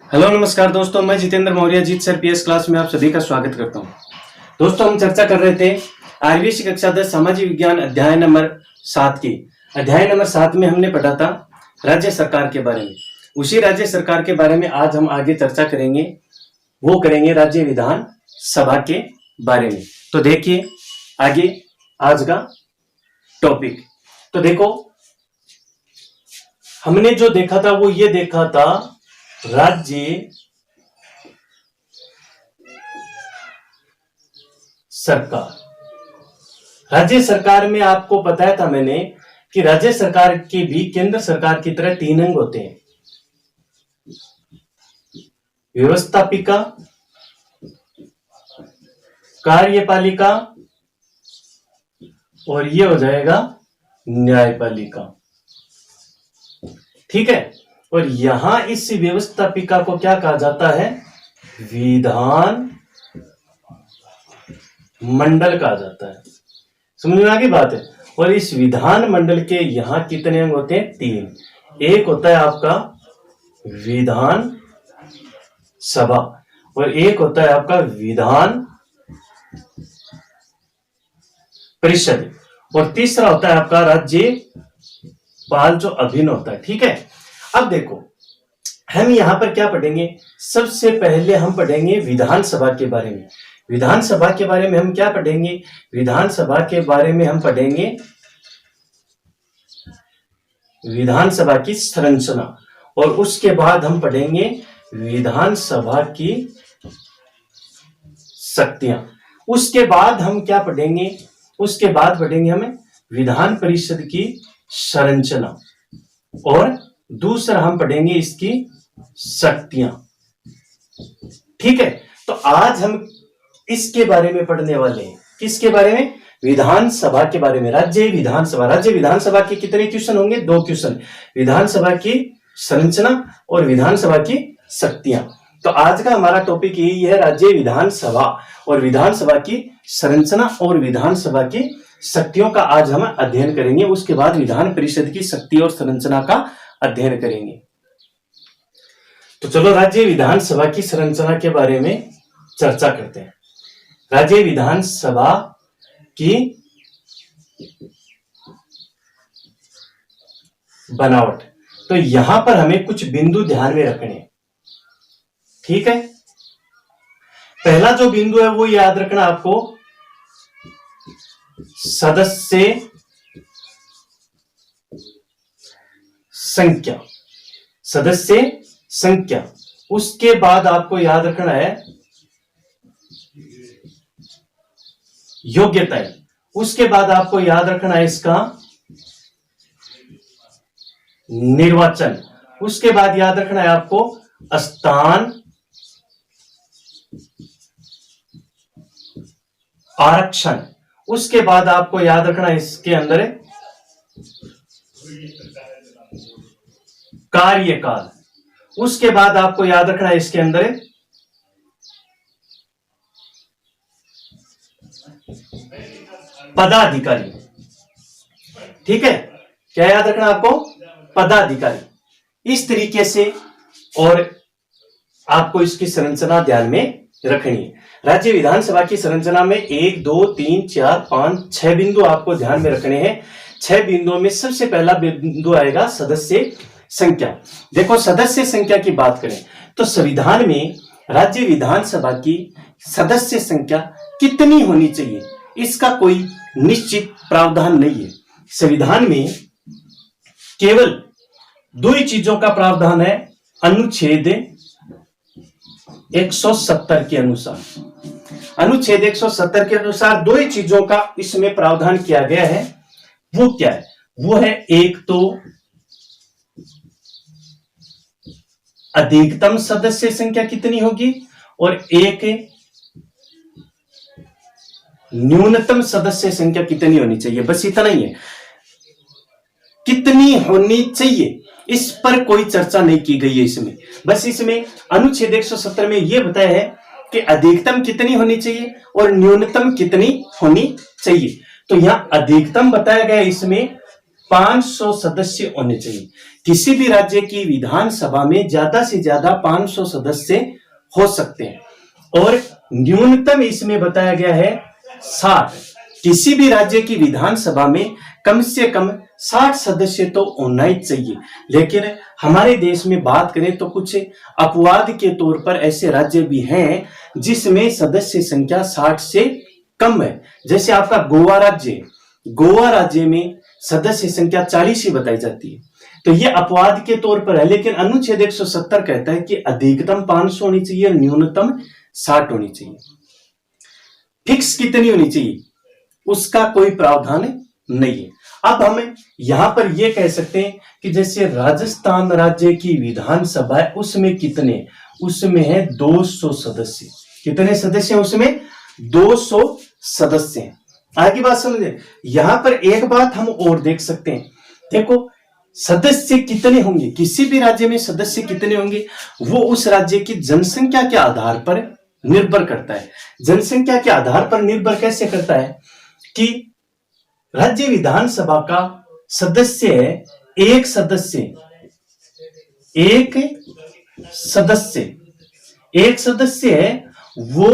Hello नमस्कार दोस्तों, मैं जितेंद्र मौर्य जीत सर पीएस क्लास में आप सभी का स्वागत करता हूं। दोस्तों, हम चर्चा कर रहे थे आरबीएससी कक्षा 10 सामाजिक विज्ञान अध्याय नंबर 7 की। अध्याय नंबर 7 में हमने पढ़ा था राज्य सरकार के बारे में। उसी राज्य सरकार के बारे में आज हम आगे चर्चा करेंगे, वो करेंगे राज्य विधान सभा के बारे में। तो देखिए आगे आज का टॉपिक। तो देखो, हमने जो देखा था वो ये देखा था राज्य सरकार। राज्य सरकार में आपको बताया था मैंने कि राज्य सरकार के भी केंद्र सरकार की तरह 3 अंग होते हैं: व्यवस्थापिका, कार्यपालिका और ये हो जाएगा न्यायपालिका। ठीक है। और यहां इस व्यवस्थापिका को क्या कहा जाता है? विधान मंडल कहा जाता है। समझ में आ गई बात है। और इस विधान मंडल के यहां कितने अंग होते हैं? 3। एक होता है आपका विधान सभा और एक होता है आपका विधान परिषद और तीसरा होता है आपका राज्यपाल, जो अभिन्न होता है। ठीक है। अब देखो, हम यहां पर क्या पढ़ेंगे? सबसे पहले हम पढ़ेंगे विधानसभा के बारे में। विधानसभा के बारे में हम क्या पढ़ेंगे? विधानसभा के बारे में हम पढ़ेंगे विधानसभा की संरचना, और उसके बाद हम पढ़ेंगे विधानसभा की शक्तियां। उसके बाद हम क्या पढ़ेंगे? उसके बाद पढ़ेंगे हमें विधान परिषद की संरचना, और दूसरा हम पढ़ेंगे इसकी शक्तियां। ठीक है। तो आज हम इसके बारे में पढ़ने वाले हैं। किसके बारे में? विधानसभा के बारे में। राज्य विधानसभा। राज्य विधानसभा के कितने क्वेश्चन होंगे? 2 क्वेश्चन। विधानसभा की संरचना और विधानसभा की शक्तियां। तो आज का हमारा टॉपिक यही है, राज्य विधानसभा और विधानसभा की संरचना और विधानसभा की शक्तियों का आज हम अध्ययन करेंगे। उसके बाद विधान परिषद की शक्ति और संरचना का अध्ययन करेंगे। तो चलो राज्य विधानसभा की संरचना के बारे में चर्चा करते हैं। राज्य विधानसभा की बनावट। तो यहां पर हमें कुछ बिंदु ध्यान में रखने हैं। ठीक है। पहला जो बिंदु है वो याद रखना आपको, सदस्य संख्या। सदस्य संख्या। उसके बाद आपको याद रखना है योग्यता। उसके बाद आपको याद रखना है इसका निर्वाचन। उसके बाद याद रखना है आपको स्थान आरक्षण। उसके बाद आपको याद रखना है इसके अंदर कार्यकाल। उसके बाद आपको याद रखना है इसके अंदर पदाधिकारी। ठीक है। क्या याद रखना आपको? पदाधिकारी। इस तरीके से और आपको इसकी संरचना ध्यान में रखनी है। राज्य विधानसभा की संरचना में 1 2 3 4 5 6 बिंदु आपको ध्यान में रखने हैं। 6 बिंदुओं में सबसे पहला बिंदु आएगा सदस्य संख्या। देखो, सदस्य संख्या की बात करें तो संविधान में राज्य विधानसभा की सदस्य संख्या कितनी होनी चाहिए, इसका कोई निश्चित प्रावधान नहीं है। संविधान में केवल 2 ही चीजों का प्रावधान है। अनुच्छेद 170 के अनुसार, अनुच्छेद 170 के अनुसार 2 ही चीजों का इसमें प्रावधान किया गया है। वो क्या है? वो है, एक तो अधिकतम सदस्य संख्या कितनी होगी और एक न्यूनतम सदस्य संख्या कितनी होनी चाहिए। बस इतना ही है। कितनी होनी चाहिए इस पर कोई चर्चा नहीं की गई है इसमें। बस इसमें अनुच्छेद 170 में यह बताया है कि अधिकतम कितनी होनी चाहिए और न्यूनतम कितनी होनी चाहिए। तो यहां अधिकतम बताया गया इसमें 500 सदस्य होने चाहिए। किसी भी राज्य की विधानसभा में ज्यादा से ज्यादा 500 सदस्य हो सकते हैं और न्यूनतम इसमें बताया गया है 60। किसी भी राज्य की विधानसभा में कम से कम 60 सदस्य तो होना ही चाहिए। लेकिन हमारे देश में बात करें तो कुछ अपवाद के तौर पर ऐसे राज्य भी हैं जिसमें सदस्य संख्या 60 से कम है। जैसे आपका गोवा राज्य, गोवा राज्य में सदस्य संख्या 40 ही बताई जाती है। तो ये अपवाद के तौर पर है, लेकिन अनुच्छेद 170 कहता है कि अधिकतम 500 होनी चाहिए और न्यूनतम 60 होनी चाहिए। फिक्स कितनी होनी चाहिए उसका कोई प्रावधान नहीं है। अब हम यहां पर यह कह सकते हैं कि जैसे राजस्थान राज्य की विधानसभा है उसमें कितने, उसमें है 200 सदस्य। कितने सदस्य हैं उसमें? 200 सदस्य हैं। आगे बात समझे। यहां पर एक बात हम और देख सकते हैं, देखो सदस्य कितने होंगे, किसी भी राज्य में सदस्य कितने होंगे वो उस राज्य की जनसंख्या के आधार पर निर्भर करता है। जनसंख्या के आधार पर निर्भर कैसे करता है कि राज्य विधानसभा का सदस्य है एक सदस्य, एक सदस्य है वो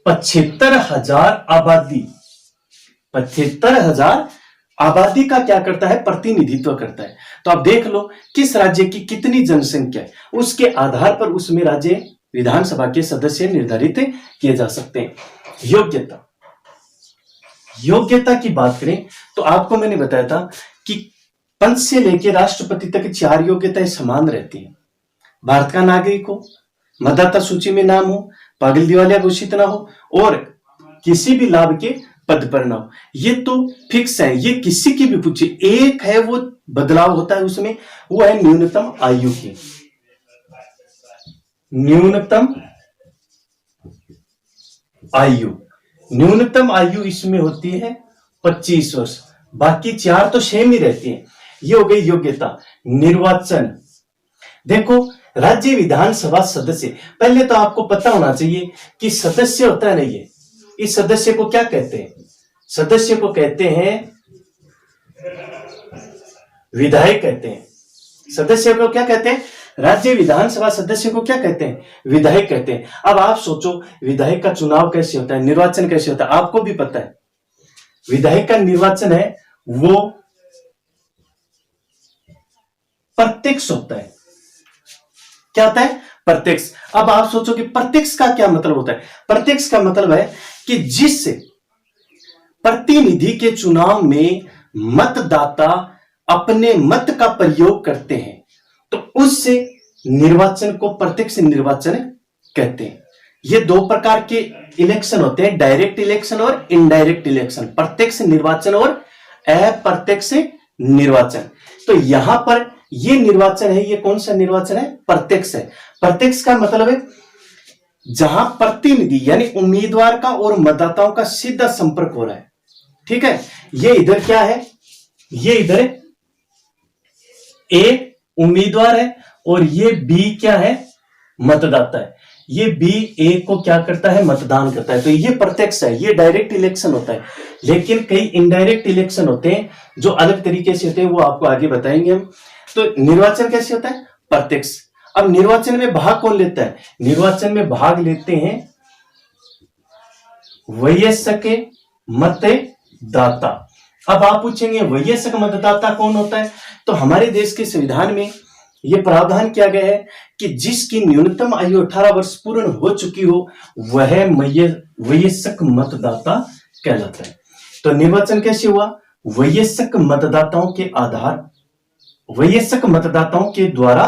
75,000 आबादी, 75,000 आबादी का क्या करता है? प्रतिनिधित्व करता है। तो आप देख लो किस राज्य की कितनी जनसंख्या है, उसके आधार पर उसमें राज्य विधानसभा के सदस्य निर्धारित किए जा सकते हैं। योग्यता, योग्यता की बात करें तो आपको मैंने बताया था कि पंच से लेकर राष्ट्रपति तक 4 योग्यताएं समान रहती हैं। भारत का नागरिक हो, मतदाता सूची में नाम हो, पागल दिवालिया घोषित ना हो और किसी भी लाभ के पद पर ना हो। ये तो फिक्स है, ये किसी की भी पूछे। एक है वो बदलाव होता है उसमें, वो है न्यूनतम आयु की। न्यूनतम आयु, न्यूनतम आयु इसमें होती है 25 वर्ष, बाकी 4 तो सेम ही रहती हैं। ये हो गई योग्यता। निर्वाचन, देखो राज्य विधानसभा सदस्य, पहले तो आपको पता होना चाहिए कि सदस्य होता है नहीं है, इस सदस्य को क्या कहते हैं? सदस्य को कहते हैं विधायक कहते हैं। सदस्य को क्या कहते हैं? राज्य विधानसभा सदस्य को क्या कहते हैं? विधायक कहते हैं। अब आप सोचो विधायक का चुनाव कैसे होता है, निर्वाचन कैसे होता है, आपको भी पता है। विधायक का निर्वाचन है वो प्रत्यक्ष होता है। क्या होता है? प्रत्यक्ष। अब आप सोचो कि प्रत्यक्ष का क्या मतलब होता है? प्रत्यक्ष का मतलब है कि जिस प्रतिनिधि के चुनाव में मतदाता अपने मत का प्रयोग करते हैं तो उससे निर्वाचन को प्रत्यक्ष निर्वाचन कहते हैं। ये 2 प्रकार के इलेक्शन होते हैं, डायरेक्ट इलेक्शन और इनडायरेक्ट इलेक्शन, प्रत्यक्ष निर्वाचन और अप्रत्यक्ष निर्वाचन। तो यहां पर ये निर्वाचन है, ये कौन सा निर्वाचन है? प्रत्यक्ष है। प्रत्यक्ष का मतलब है जहां प्रतिनिधि यानी उम्मीदवार का और मतदाताओं का सीधा संपर्क हो रहा है। ठीक है, ये इधर क्या है? ये इधर ए उम्मीदवार है और ये बी क्या है? मतदाता है। ये बी ए को क्या करता है? मतदान करता है। तो ये प्रत्यक्ष है, ये डायरेक्ट इलेक्शन होता है। लेकिन कई इनडायरेक्ट इलेक्शन होते हैं जो अलग तरीके से होते हैं, वो आपको आगे बताएंगे हम। तो निर्वाचन कैसे होता है? प्रत्यक्ष। अब निर्वाचन में भाग कौन लेता है? निर्वाचन में भाग लेते हैं वयस्क मतदाता। अब आप पूछेंगे वयस्क मतदाता कौन होता है? तो हमारे देश के संविधान में यह प्रावधान किया गया है कि जिसकी न्यूनतम आयु 18 वर्ष पूर्ण हो चुकी हो वह वयस्क मतदाता कहलाता है। तो निर्वाचन कैसे हुआ? वयस्क मतदाताओं के द्वारा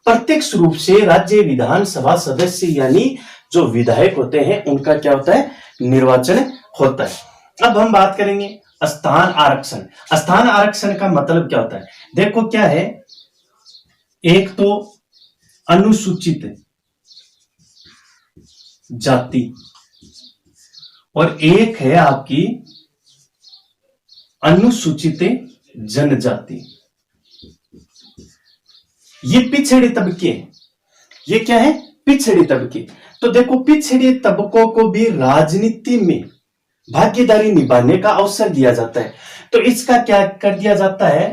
प्रत्यक्ष रूप से राज्य विधानसभा सदस्य यानी जो विधायक होते हैं उनका क्या होता है? निर्वाचन होता है। अब हम बात करेंगे स्थान आरक्षण। स्थान आरक्षण का मतलब क्या होता है? देखो क्या है, एक तो अनुसूचित जाति और एक है आपकी अनुसूचित जनजाति। ये पिछड़े तबके, ये क्या है? पिछड़े तबके। तो देखो पिछड़े तबकों को भी राजनीति में भागीदारी निभाने का अवसर दिया जाता है। तो इसका क्या कर दिया जाता है,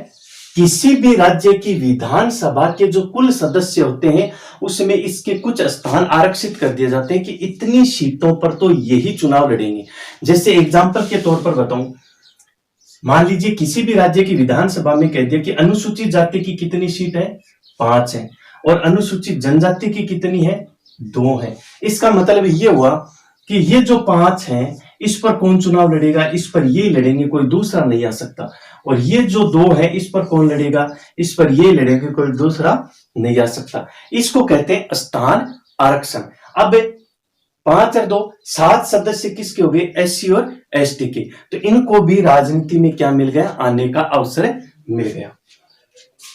किसी भी राज्य की विधानसभा के जो कुल सदस्य होते हैं उसमें इसके कुछ स्थान आरक्षित कर दिए जाते हैं कि इतनी सीटों पर तो यही चुनाव लड़ेंगे। जैसे एग्जाम्पल के तौर पर बताऊं, मान लीजिए किसी भी राज्य की विधानसभा में कह दिया कि अनुसूचित जाति की कितनी सीट है, 5 है, और अनुसूचित जनजाति की कितनी है, 2 है। इसका मतलब ये हुआ कि ये जो 5 हैं इस पर कौन चुनाव लड़ेगा, इस पर ये लड़ेंगे, कोई दूसरा नहीं आ सकता। और ये जो 2 है इस पर कौन लड़ेगा, इस पर ये लड़ेंगे, कोई दूसरा नहीं आ सकता। इसको कहते हैं स्थान आरक्षण। अब 5 और 2 7 सदस्य किसके हो गए, एससी और एसटी के। तो इनको भी राजनीति में क्या मिल गया, आने का अवसर मिल गया।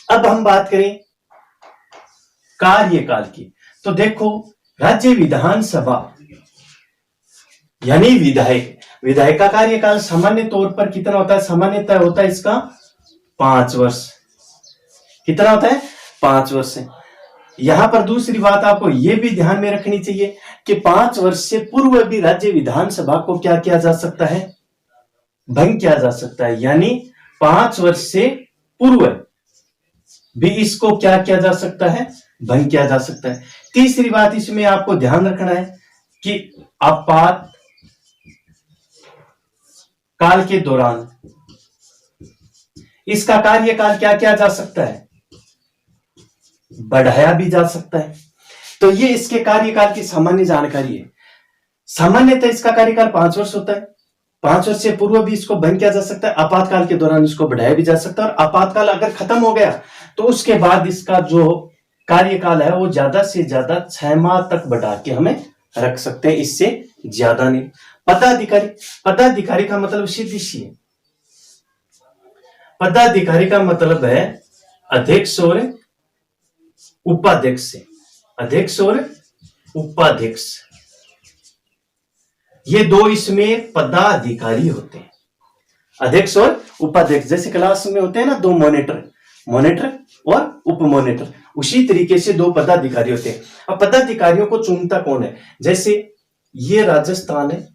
अब हम बात करें कार्यकाल की, तो देखो राज्य विधानसभा यानी विधायक का कार्यकाल सामान्य तौर पर कितना होता है, सामान्यतः होता है इसका 5 वर्ष। कितना होता है, 5 वर्ष है। यहां पर दूसरी बात आपको यह भी ध्यान में रखनी चाहिए कि 5 वर्ष से पूर्व भी राज्य विधानसभा को क्या किया जा सकता है, भंग किया जा सकता है। यानी 5 वर्ष से पूर्व भी इसको क्या किया जा सकता है, भंग किया जा सकता है। तीसरी बात इसमें आपको ध्यान रखना है कि आपात काल के दौरान इसका कार्यकाल क्या किया जा सकता है, बढ़ाया भी जा सकता है। तो ये इसके कार्यकाल की सामान्य जानकारी है। सामान्यतः इसका कार्यकाल 5 वर्ष होता है। 5 वर्ष से पूर्व भी इसको भंग किया जा सकता है, आपातकाल के दौरान इसको बढ़ाया भी जा सकता है, और आपातकाल अगर खत्म हो गया तो उसके बाद इसका जो कार्यकाल है वो ज्यादा से ज्यादा 6 माह तक बढ़ा के हमें रख सकते हैं, इससे ज्यादा नहीं। पदाधिकारी का मतलब सीधी सी है, पदाधिकारी का मतलब है अध्यक्ष और उपाध्यक्ष से, अध्यक्ष और उपाध्यक्ष, ये 2 इसमें पदाधिकारी होते हैं, अध्यक्ष और उपाध्यक्ष। जैसे क्लास में होते हैं ना 2 मॉनिटर और उप मॉनिटर, उसी तरीके से 2 पदाधिकारी होते हैं। अब पदाधिकारियों को चुनता कौन है, जैसे ये राजस्थान है,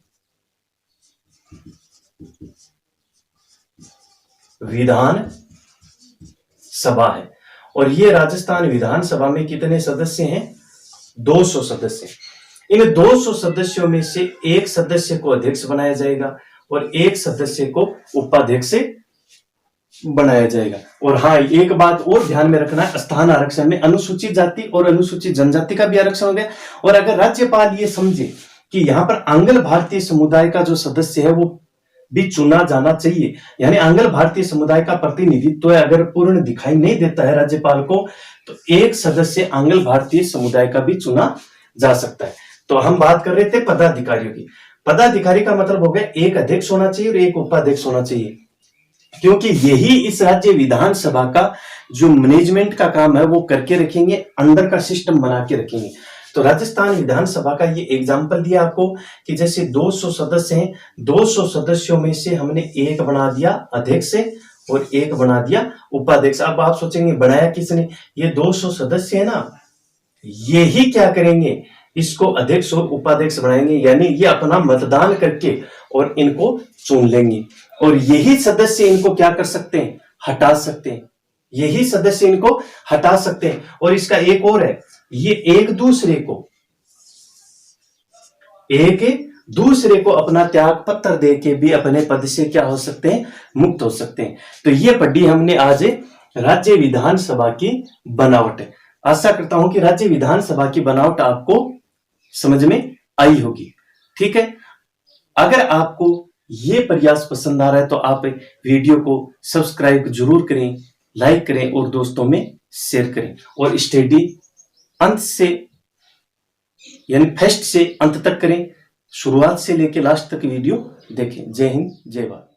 विधान सभा है, और ये राजस्थान विधानसभा में कितने सदस्य हैं, 200 सदस्य। इन 200 सदस्यों में से एक सदस्य को अध्यक्ष बनाया जाएगा और एक सदस्य को उपाध्यक्ष बनाया जाएगा। और हाँ, एक बात और ध्यान में रखना है, स्थान आरक्षण में अनुसूचित जाति और अनुसूचित जनजाति का भी आरक्षण हो गया। और अगर राज्यपाल ये समझे कि यहाँ पर आंग्ल भारतीय समुदाय का जो सदस्य है वो भी चुना जाना चाहिए, यानी आंग्ल भारतीय समुदाय का प्रतिनिधित्व अगर पूर्ण दिखाई नहीं देता है राज्यपाल को, तो एक सदस्य आंग्ल भारतीय समुदाय का भी चुना जा सकता है। तो हम बात कर रहे थे पदाधिकारियों की। पदाधिकारी का मतलब हो गया एक अध्यक्ष होना चाहिए और एक उपाध्यक्ष होना चाहिए, क्योंकि यही इस राज्य विधानसभा का जो मैनेजमेंट का काम है वो करके रखेंगे, अंडर का सिस्टम बना के रखेंगे। तो राजस्थान विधानसभा का ये एग्जाम्पल दिया आपको कि जैसे 200 सदस्य हैं, 200 सदस्यों में से हमने एक बना दिया अध्यक्ष और एक बना दिया उपाध्यक्ष। अब आप सोचेंगे बनाया किसने, ये 200 सदस्य है ना, ये ही क्या करेंगे, इसको अध्यक्ष और उपाध्यक्ष बनाएंगे, यानी ये अपना मतदान करके और इनको चुन लेंगे। और यही सदस्य इनको क्या कर सकते हैं, हटा सकते हैं, यही सदस्य इनको हटा सकते हैं। और इसका एक और है, ये एक दूसरे को अपना त्याग पत्र दे के भी अपने पद से क्या हो सकते हैं, मुक्त हो सकते हैं। तो ये पढ़ी हमने आज राज्य विधानसभा की बनावट। आशा करता हूं कि राज्य विधानसभा की बनावट आपको समझ में आई होगी। ठीक है, अगर आपको ये प्रयास पसंद आ रहा है तो आप वीडियो को सब्सक्राइब जरूर करें, लाइक करें और दोस्तों में शेयर करें। और स्टडी अंत से यानी फर्स्ट से अंत तक करें, शुरुआत से लेकर लास्ट तक वीडियो देखें। जय हिंद, जय भारत।